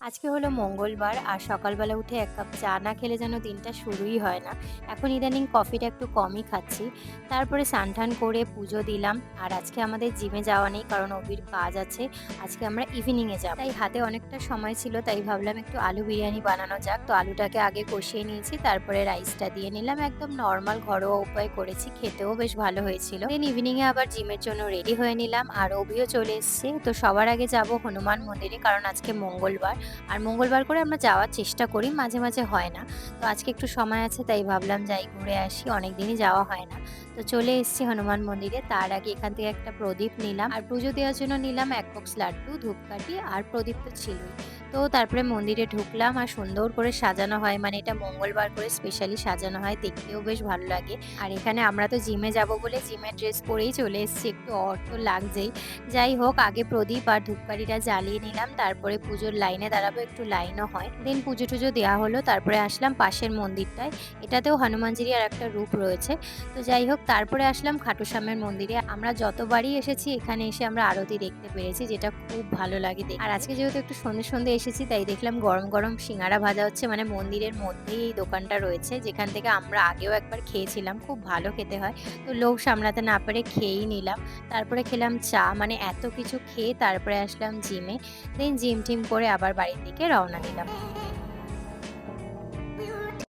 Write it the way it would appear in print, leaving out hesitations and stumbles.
আজকে হলো মঙ্গলবার আর সকালবেলা উঠে ১ কাপ চা না খেলে যেন দিনটা শুরুই হয় না। এখন ইদানিং কফিটা একটু কমই খাচ্ছি। তারপরে স্নান-টান করে পুজো দিলাম। আর আজকে আমাদের জিমে যাওয়া নেই কারণ অভির কাজ আছে। আজকে আমরা ইভিনিং এ যাব। তাই হাতে অনেকটা সময় ছিল তাই ভাবলাম একটু আলু বিরিয়ানি বানানো যাক। তো আলুটাকে আগে কষিয়ে নিয়েছি, তারপরে রাইসটা দিয়ে নিলাম। একদম নরমাল ঘরোয়া উপায়ে করেছি। খেতেও বেশ ভালো হয়েছিল। দেন ইভিনিং এ আবার জিমের জন্য রেডি হয়ে নিলাম আর অভিও চলে এসছে। তো সবার আগে যাব হনুমান মন্দিরে কারণ আজকে মঙ্গলবার। আর মঙ্গলবার করে আমরা যাওয়ার চেষ্টা করি, মাঝে, মাঝে হয় না। তো আজকে একটু সময় আছে তাই ভাবলাম যাই ঘুরে আসি, অনেকদিনই যাওয়া হয় না। তো চলে এসেছি হনুমান মন্দিরে। তার আগে এখান থেকে একটা প্রদীপ নিলাম আর পুজো দেওয়ার জন্য নিলাম ১ বক্স লাড্ডু, ধূপকাঠি আর প্রদীপ তো ছিলই। তো তারপরে মন্দিরে ঢুকলাম আর সুন্দর করে সাজানো হয়, মানে এটা মঙ্গলবার করে স্পেশালি সাজানো হয়, দেখতেও বেশ ভালো লাগে। আর এখানে আমরা তো জিমে যাব বলে জিমের ড্রেস পরেই চলে এসেছি, একটু অড তো লাগছেই। যাই হোক আগে প্রদীপ আর ধূপকাঠিটা জ্বালিয়ে নিলাম, তারপরে পুজোর লাইনে দাঁড়াবো, একটু লাইনও হয়। দেন পুজো-টুজো দেওয়া হলো, তারপরে আসলাম পাশের মন্দিরটায়। এটাতেও হনুমানজিরই আরেকটা রূপ রয়েছে। তো যাই হোক তারপরে আসলাম খাটু শ্যামের মন্দিরে। আমরা যতবারই এসেছি এখানে এসে আমরা আরতি দেখতে পেরেছি, যেটা খুব ভালো লাগে দেখতে। আর আজকে যেহেতু একটু সন্ধ্যে, সন্ধ্যে এসেছি তাই দেখলাম গরম, গরম সিঙ্গারা ভাজা হচ্ছে, মানে মন্দিরের মধ্যেই এই দোকানটা রয়েছে যেখান থেকে আমরা আগেও একবার খেয়েছিলাম। খুব ভালো খেতে হয়। তো লোভ সামলাতে না পেরে খেয়েই নিলাম। তারপরে খেলাম চা, মানে এত কিছু খেয়ে তারপরে আসলাম জিমে। দেন জিম-টিম করে আবার বাড়ির দিকে রওনা দিলাম।